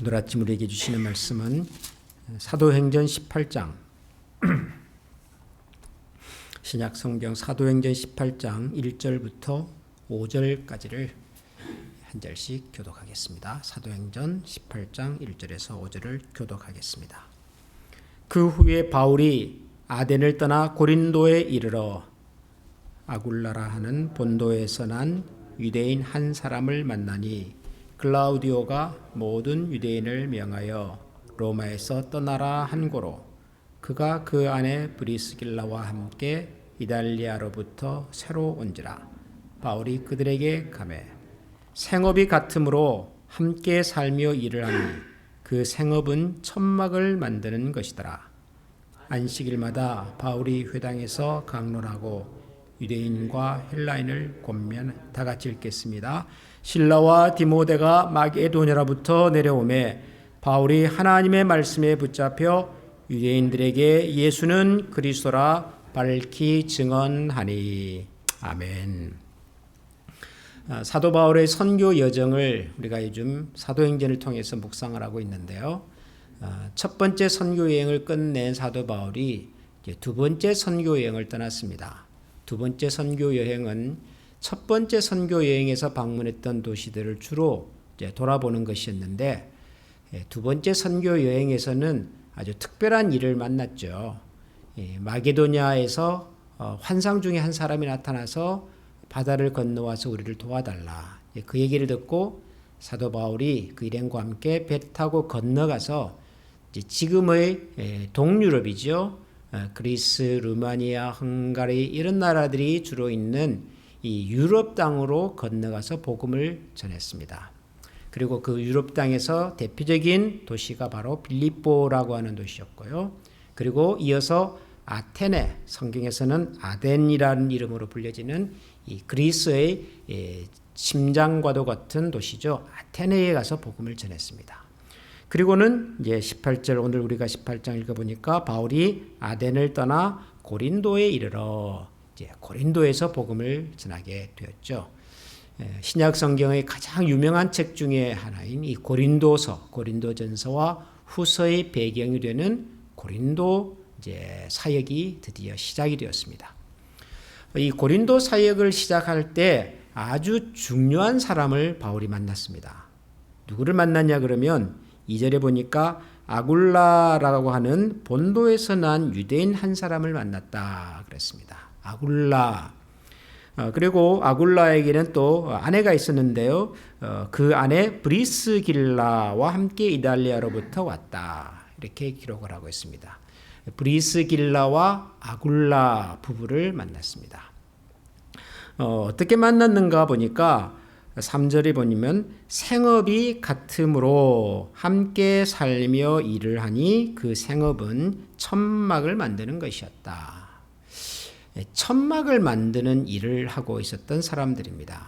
오늘 아침 우리에게 주시는 말씀은 사도행전 18장 신약 성경 사도행전 18장 1절부터 5절까지를 한 절씩 교독하겠습니다. 사도행전 18장 1절에서 5절을 교독하겠습니다. 그 후에 바울이 아덴을 떠나 고린도에 이르러 아굴라라 하는 본도에서 난 유대인 한 사람을 만나니 글라우디오가 모든 유대인을 명하여 로마에서 떠나라 한 고로 그가 그 안에 브리스길라와 함께 이달리아로부터 새로 온지라. 바울이 그들에게 가매 생업이 같으므로 함께 살며 일을 하니 그 생업은 천막을 만드는 것이더라. 안식일마다 바울이 회당에서 강론하고 유대인과 헬라인을 권면 다 같이 읽겠습니다. 실라와 디모데가 마게도냐로부터 내려오매 바울이 하나님의 말씀에 붙잡혀 유대인들에게 예수는 그리스도라 밝히 증언하니. 아멘. 사도 바울의 선교 여정을 우리가 요즘 사도행전을 통해서 묵상을 하고 있는데요. 첫 번째 선교 여행을 끝낸 사도 바울이 두 번째 선교 여행을 떠났습니다. 두 번째 선교 여행은 첫 번째 선교 여행에서 방문했던 도시들을 주로 돌아보는 것이었는데, 두 번째 선교 여행에서는 아주 특별한 일을 만났죠. 마게도냐에서 환상 중에 한 사람이 나타나서 바다를 건너와서 우리를 도와달라. 그 얘기를 듣고 사도 바울이 그 일행과 함께 배 타고 건너가서 지금의 동유럽이죠. 그리스, 루마니아, 헝가리 이런 나라들이 주로 있는 이 유럽 땅으로 건너가서 복음을 전했습니다. 그리고 그 유럽 땅에서 대표적인 도시가 바로 빌립보라고 하는 도시였고요. 그리고 이어서 아테네, 성경에서는 아덴이라는 이름으로 불려지는 이 그리스의 심장과도 같은 도시죠. 아테네에 가서 복음을 전했습니다. 그리고는 이제 18절, 오늘 우리가 18장 읽어보니까 바울이 아덴을 떠나 고린도에 이르러 이제 고린도에서 복음을 전하게 되었죠. 신약 성경의 가장 유명한 책 중에 하나인 이 고린도서, 고린도전서와 후서의 배경이 되는 고린도 이제 사역이 드디어 시작이 되었습니다. 이 고린도 사역을 시작할 때 아주 중요한 사람을 바울이 만났습니다. 누구를 만났냐 그러면 2절에 보니까 아굴라라고 하는 본도에서 난 유대인 한 사람을 만났다 그랬습니다. 아굴라. 그리고 아굴라에게는 또 아내가 있었는데요. 그 아내 브리스길라와 함께 이달리아로부터 왔다. 이렇게 기록을 하고 있습니다. 브리스길라와 아굴라 부부를 만났습니다. 어떻게 만났는가 보니까 3절에 보면 생업이 같으므로 함께 살며 일을 하니 그 생업은 천막을 만드는 것이었다. 천막을 만드는 일을 하고 있었던 사람들입니다.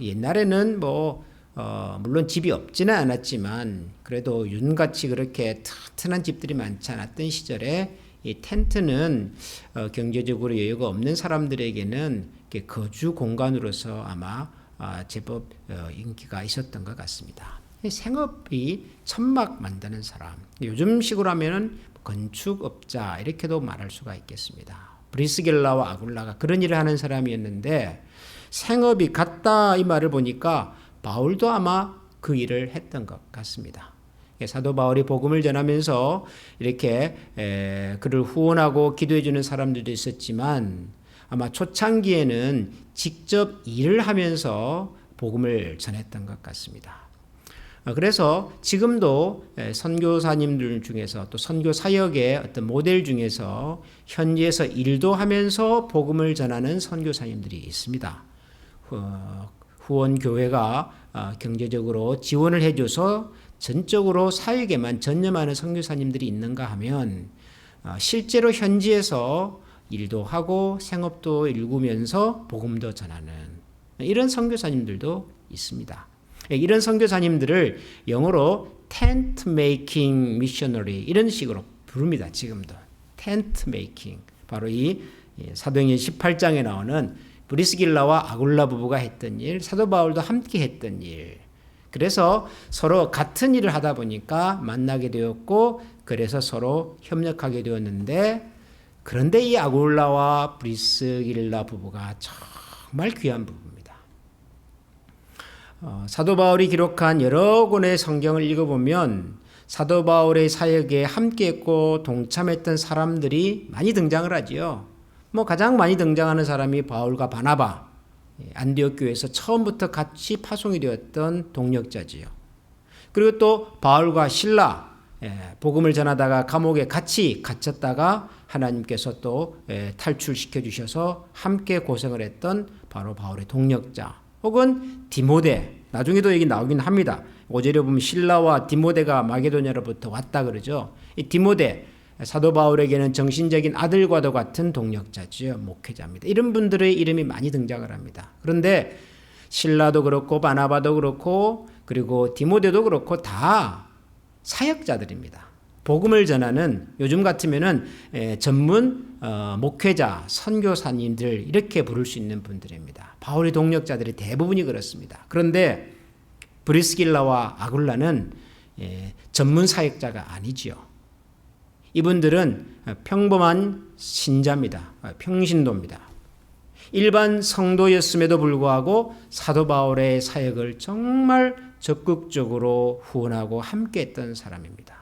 옛날에는 물론 집이 없지는 않았지만 그래도 윤같이 그렇게 튼튼한 집들이 많지 않았던 시절에 이 텐트는 경제적으로 여유가 없는 사람들에게는 거주 공간으로서 아마 제법 인기가 있었던 것 같습니다. 생업이 천막 만드는 사람, 요즘식으로 하면은 건축업자 이렇게도 말할 수가 있겠습니다. 브리스길라와 아굴라가 그런 일을 하는 사람이었는데 생업이 같다 이 말을 보니까 바울도 아마 그 일을 했던 것 같습니다. 사도 바울이 복음을 전하면서 이렇게 그를 후원하고 기도해 주는 사람들도 있었지만 아마 초창기에는 직접 일을 하면서 복음을 전했던 것 같습니다. 그래서 지금도 선교사님들 중에서 또 선교 사역의 어떤 모델 중에서 현지에서 일도 하면서 복음을 전하는 선교사님들이 있습니다. 후원교회가 경제적으로 지원을 해줘서 전적으로 사역에만 전념하는 선교사님들이 있는가 하면 실제로 현지에서 일도 하고 생업도 일구면서 복음도 전하는 이런 선교사님들도 있습니다. 이런 선교사님들을 영어로 tent making missionary 이런 식으로 부릅니다. 지금도 tent making, 바로 이 사도행전 18장에 나오는 브리스길라와 아굴라 부부가 했던 일, 사도 바울도 함께 했던 일, 그래서 서로 같은 일을 하다 보니까 만나게 되었고 그래서 서로 협력하게 되었는데 그런데 이 아굴라와 브리스길라 부부가 정말 귀한 부부입니다. 사도 바울이 기록한 여러 권의 성경을 읽어보면 사도 바울의 사역에 함께했고 동참했던 사람들이 많이 등장을 하지요. 가장 많이 등장하는 사람이 바울과 바나바, 안디옥 교회에서 처음부터 같이 파송이 되었던 동력자지요. 그리고 또 바울과 실라, 복음을 전하다가 감옥에 같이 갇혔다가 하나님께서 또 탈출시켜 주셔서 함께 고생을 했던 바로 바울의 동력자, 혹은 디모데, 나중에도 얘기 나오긴 합니다. 5절에 보면 실라와 디모데가 마게도냐로부터 왔다 그러죠. 이 디모데, 사도 바울에게는 정신적인 아들과도 같은 동력자죠. 목회자입니다. 이런 분들의 이름이 많이 등장을 합니다. 그런데 실라도 그렇고 바나바도 그렇고 그리고 디모데도 그렇고 다 사역자들입니다. 복음을 전하는, 요즘 같으면은 전문 목회자, 선교사님들 이렇게 부를 수 있는 분들입니다. 바울의 동력자들이 대부분이 그렇습니다. 그런데 브리스길라와 아굴라는 전문 사역자가 아니지요. 이분들은 평범한 신자입니다. 평신도입니다. 일반 성도였음에도 불구하고 사도 바울의 사역을 정말 적극적으로 후원하고 함께했던 사람입니다.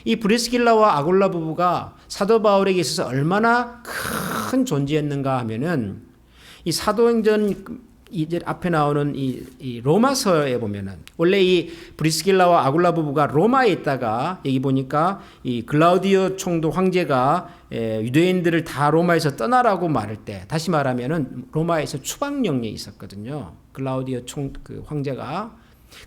이 브리스길라와 아굴라 부부가 사도 바울에게 있어서 얼마나 큰 존재였는가 하면은 이 사도행전 이제 앞에 나오는 이 로마서에 보면은 원래 이 브리스길라와 아굴라 부부가 로마에 있다가 여기 보니까 이 글라우디오 총독 황제가 유대인들을 다 로마에서 떠나라고 말할 때, 다시 말하면은 로마에서 추방령이 있었거든요. 글라우디오 황제가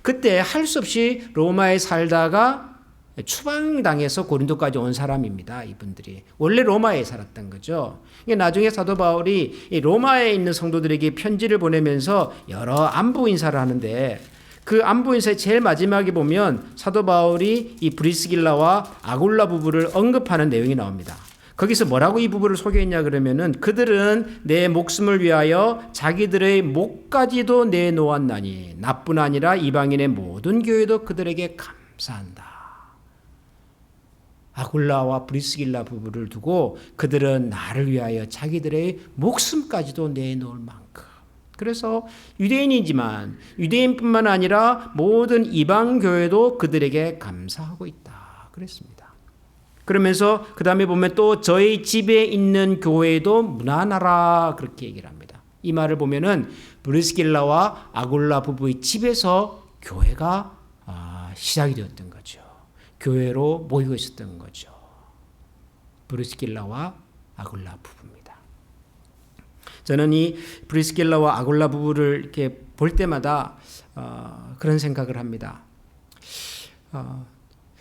그때 할 수 없이 로마에 살다가 추방당해서 고린도까지 온 사람입니다. 이분들이 원래 로마에 살았던 거죠. 나중에 사도 바울이 이 로마에 있는 성도들에게 편지를 보내면서 여러 안부 인사를 하는데 그 안부 인사의 제일 마지막에 보면 사도 바울이 이 브리스길라와 아굴라 부부를 언급하는 내용이 나옵니다. 거기서 뭐라고 이 부부를 소개했냐 그러면은 그들은 내 목숨을 위하여 자기들의 목까지도 내놓았나니 나뿐 아니라 이방인의 모든 교회도 그들에게 감사한다. 아굴라와 브리스길라 부부를 두고 그들은 나를 위하여 자기들의 목숨까지도 내놓을 만큼, 그래서 유대인이지만 유대인뿐만 아니라 모든 이방 교회도 그들에게 감사하고 있다 그랬습니다. 그러면서 그 다음에 보면 또 저희 집에 있는 교회도 문안하라 그렇게 얘기를 합니다. 이 말을 보면은 브리스길라와 아굴라 부부의 집에서 교회가 시작이 되었던 거죠. 교회로 모이고 있었던 거죠. 브리스길라와 아굴라 부부입니다. 저는 이 브리스길라와 아굴라 부부를 이렇게 볼 때마다 그런 생각을 합니다.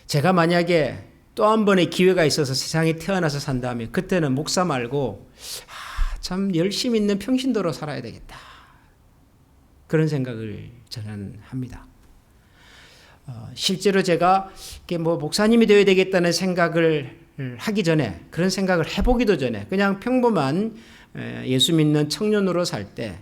제가 만약에 또 한 번의 기회가 있어서 세상에 태어나서 산다면 그때는 목사 말고 참 열심히 있는 평신도로 살아야 되겠다. 그런 생각을 저는 합니다. 실제로 제가 목사님이 되어야 되겠다는 생각을 하기 전에, 그런 생각을 해보기도 전에 그냥 평범한 예수 믿는 청년으로 살 때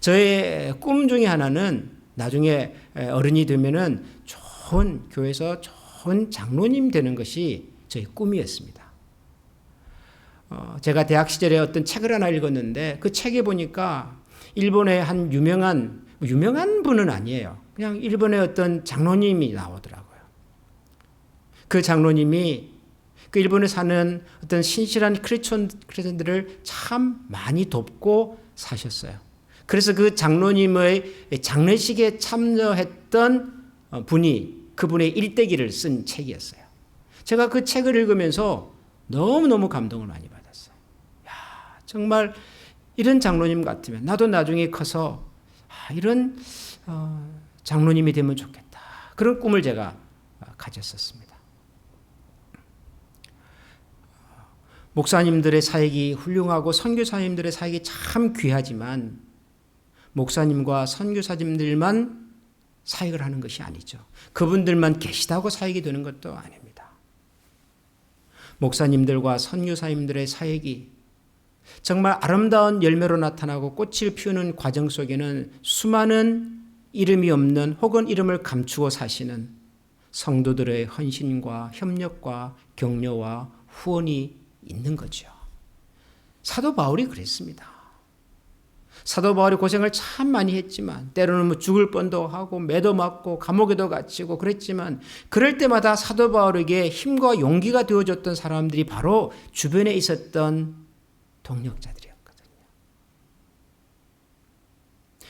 저의 꿈 중에 하나는 나중에 어른이 되면은 좋은 교회에서 좋은 장로님 되는 것이 저의 꿈이었습니다. 제가 대학 시절에 어떤 책을 하나 읽었는데 그 책에 보니까 일본의 한 유명한 분은 아니에요. 그냥 일본의 어떤 장로님이 나오더라고요. 그 장로님이 그 일본에 사는 어떤 신실한 크리스천들을 참 많이 돕고 사셨어요. 그래서 그 장로님의 장례식에 참여했던 분이 그분의 일대기를 쓴 책이었어요. 제가 그 책을 읽으면서 너무너무 감동을 많이 받았어요. 정말 이런 장로님 같으면 나도 나중에 커서 이런 장로님이 되면 좋겠다. 그런 꿈을 제가 가졌었습니다. 목사님들의 사역이 훌륭하고 선교사님들의 사역이 참 귀하지만 목사님과 선교사님들만 사역을 하는 것이 아니죠. 그분들만 계시다고 사역이 되는 것도 아닙니다. 목사님들과 선교사님들의 사역이 정말 아름다운 열매로 나타나고 꽃을 피우는 과정 속에는 수많은 이름이 없는 혹은 이름을 감추고 사시는 성도들의 헌신과 협력과 격려와 후원이 있는 거죠. 사도 바울이 그랬습니다. 사도 바울이 고생을 참 많이 했지만 때로는 뭐 죽을 뻔도 하고 매도 맞고 감옥에도 갇히고 그랬지만 그럴 때마다 사도 바울에게 힘과 용기가 되어줬던 사람들이 바로 주변에 있었던 동력자들이었거든요.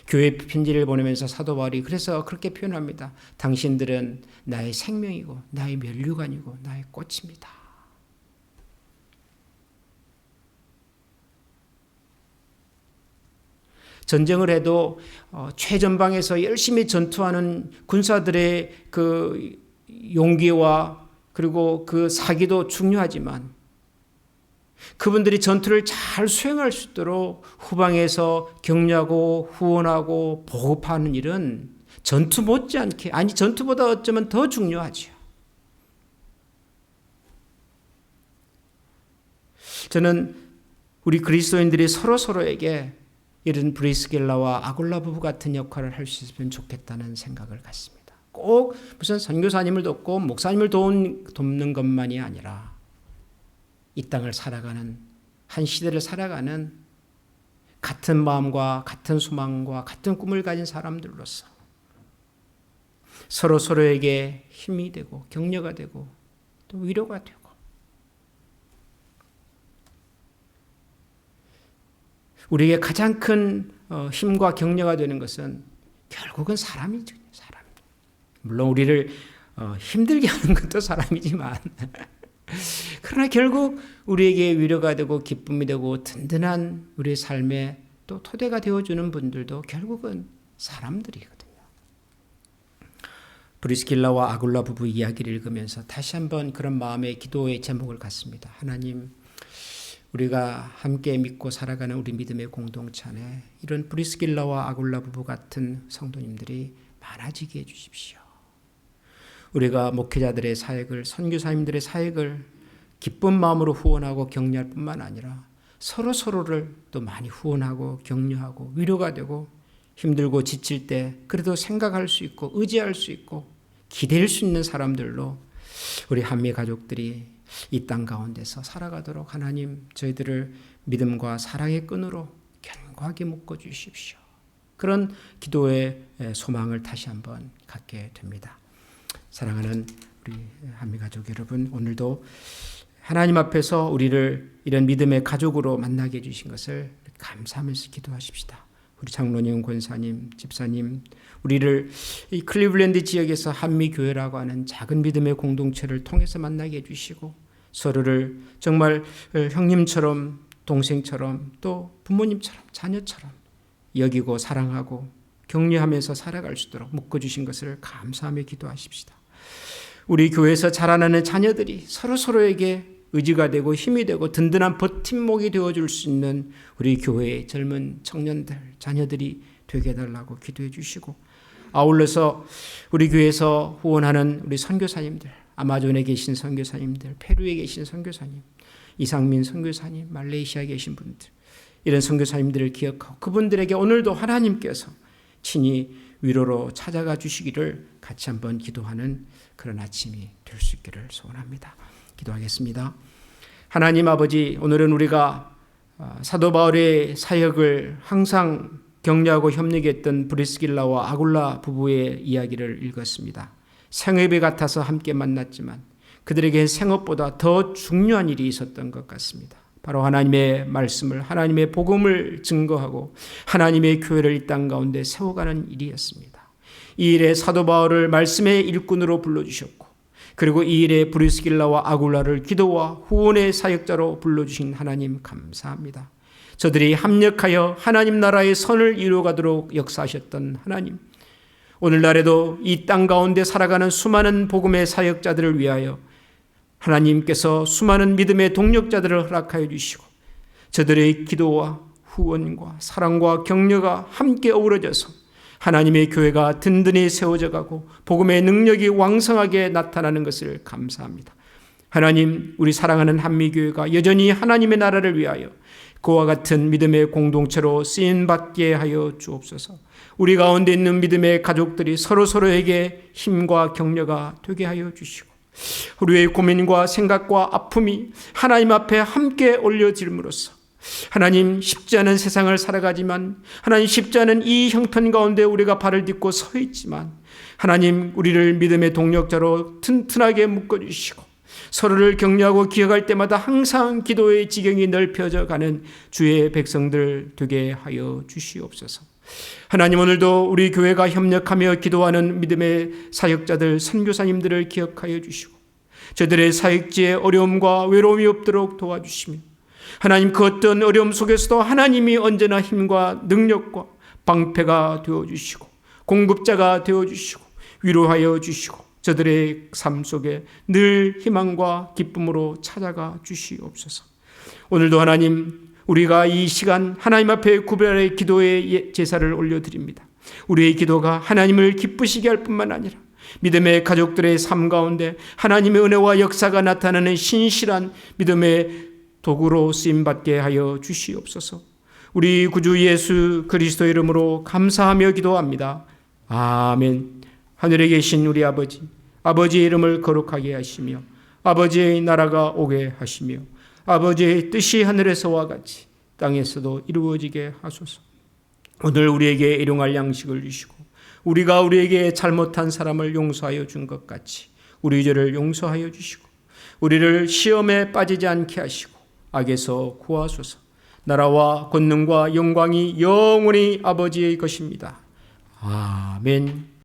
교회 편지를 보내면서 사도 바울이 그래서 그렇게 표현합니다. 당신들은 나의 생명이고 나의 면류관이고 나의 꽃입니다. 전쟁을 해도 최전방에서 열심히 전투하는 군사들의 그 용기와 그리고 그 사기도 중요하지만 그분들이 전투를 잘 수행할 수 있도록 후방에서 격려하고 후원하고 보급하는 일은 전투 못지않게, 아니 전투보다 어쩌면 더 중요하죠. 저는 우리 그리스도인들이 서로에게 이런 브리스길라와 아굴라 부부 같은 역할을 할 수 있으면 좋겠다는 생각을 갖습니다. 꼭 무슨 선교사님을 돕고 목사님을 돕는 것만이 아니라 이 땅을 살아가는, 한 시대를 살아가는 같은 마음과 같은 소망과 같은 꿈을 가진 사람들로서 서로에게 힘이 되고 격려가 되고 또 위로가 되고 우리에게 가장 큰 힘과 격려가 되는 것은 결국은 사람이죠. 사람. 물론 우리를 힘들게 하는 것도 사람이지만 그러나 결국 우리에게 위로가 되고 기쁨이 되고 든든한 우리의 삶에 또 토대가 되어주는 분들도 결국은 사람들이거든요. 브리스길라와 아굴라 부부 이야기를 읽으면서 다시 한번 그런 마음의 기도의 제목을 갖습니다. 하나님, 우리가 함께 믿고 살아가는 우리 믿음의 공동체 안에 이런 브리스길라와 아굴라 부부 같은 성도님들이 많아지게 해주십시오. 우리가 목회자들의 사역을, 선교사님들의 사역을 기쁜 마음으로 후원하고 격려할 뿐만 아니라 서로를 또 많이 후원하고 격려하고 위로가 되고 힘들고 지칠 때 그래도 생각할 수 있고 의지할 수 있고 기댈 수 있는 사람들로 우리 한미 가족들이 이 땅 가운데서 살아가도록 하나님 저희들을 믿음과 사랑의 끈으로 견고하게 묶어주십시오. 그런 기도의 소망을 다시 한번 갖게 됩니다. 사랑하는 우리 한미 가족 여러분, 오늘도 하나님 앞에서 우리를 이런 믿음의 가족으로 만나게 해주신 것을 감사하면서 기도하십시다. 우리 장로님, 권사님, 집사님, 우리를 이 클리블랜드 지역에서 한미교회라고 하는 작은 믿음의 공동체를 통해서 만나게 해주시고 서로를 정말 형님처럼 동생처럼 또 부모님처럼 자녀처럼 여기고 사랑하고 격려하면서 살아갈 수 있도록 묶어주신 것을 감사하며 기도하십시다. 우리 교회에서 자라나는 자녀들이 서로에게 의지가 되고 힘이 되고 든든한 버팀목이 되어줄 수 있는 우리 교회의 젊은 청년들, 자녀들이 되게 해달라고 기도해 주시고 아울러서 우리 교회에서 후원하는 우리 선교사님들, 아마존에 계신 선교사님들, 페루에 계신 선교사님, 이상민 선교사님, 말레이시아에 계신 분들, 이런 선교사님들을 기억하고 그분들에게 오늘도 하나님께서 친히 위로로 찾아가 주시기를 같이 한번 기도하는 그런 아침이 될 수 있기를 소원합니다. 기도하겠습니다. 하나님 아버지, 오늘은 우리가 사도 바울의 사역을 항상 격려하고 협력했던 브리스길라와 아굴라 부부의 이야기를 읽었습니다. 생업이 같아서 함께 만났지만 그들에게 생업보다 더 중요한 일이 있었던 것 같습니다. 바로 하나님의 말씀을, 하나님의 복음을 증거하고 하나님의 교회를 이 땅 가운데 세워가는 일이었습니다. 이 일에 사도 바울을 말씀의 일꾼으로 불러주셨고 그리고 이 일에 브리스길라와 아굴라를 기도와 후원의 사역자로 불러주신 하나님 감사합니다. 저들이 합력하여 하나님 나라의 선을 이루어가도록 역사하셨던 하나님, 오늘날에도 이 땅 가운데 살아가는 수많은 복음의 사역자들을 위하여 하나님께서 수많은 믿음의 동력자들을 허락하여 주시고 저들의 기도와 후원과 사랑과 격려가 함께 어우러져서 하나님의 교회가 든든히 세워져 가고 복음의 능력이 왕성하게 나타나는 것을 감사합니다. 하나님, 우리 사랑하는 한미교회가 여전히 하나님의 나라를 위하여 그와 같은 믿음의 공동체로 쓰임받게 하여 주옵소서. 우리 가운데 있는 믿음의 가족들이 서로서로에게 힘과 격려가 되게 하여 주시고, 우리의 고민과 생각과 아픔이 하나님 앞에 함께 올려짐으로써 하나님, 쉽지 않은 세상을 살아가지만, 하나님, 쉽지 않은 이 형편 가운데 우리가 발을 딛고 서 있지만, 하나님, 우리를 믿음의 동력자로 튼튼하게 묶어주시고 서로를 격려하고 기억할 때마다 항상 기도의 지경이 넓혀져 가는 주의 백성들 되게 하여 주시옵소서. 하나님, 오늘도 우리 교회가 협력하며 기도하는 믿음의 사역자들, 선교사님들을 기억하여 주시고 저들의 사역지에 어려움과 외로움이 없도록 도와주시며, 하나님, 그 어떤 어려움 속에서도 하나님이 언제나 힘과 능력과 방패가 되어주시고 공급자가 되어주시고 위로하여 주시고 저들의 삶 속에 늘 희망과 기쁨으로 찾아가 주시옵소서. 오늘도 하나님, 우리가 이 시간 하나님 앞에 구별의 기도의 제사를 올려드립니다. 우리의 기도가 하나님을 기쁘시게 할 뿐만 아니라 믿음의 가족들의 삶 가운데 하나님의 은혜와 역사가 나타나는 신실한 믿음의 도구로 쓰임받게 하여 주시옵소서. 우리 구주 예수 그리스도의 이름으로 감사하며 기도합니다. 아멘. 하늘에 계신 우리 아버지, 아버지의 이름을 거룩하게 하시며 아버지의 나라가 오게 하시며 아버지의 뜻이 하늘에서와 같이 땅에서도 이루어지게 하소서. 오늘 우리에게 일용할 양식을 주시고 우리가 우리에게 잘못한 사람을 용서하여 준 것 같이 우리 죄를 용서하여 주시고 우리를 시험에 빠지지 않게 하시고 악에서 구하소서. 나라와 권능과 영광이 영원히 아버지의 것입니다. 아멘.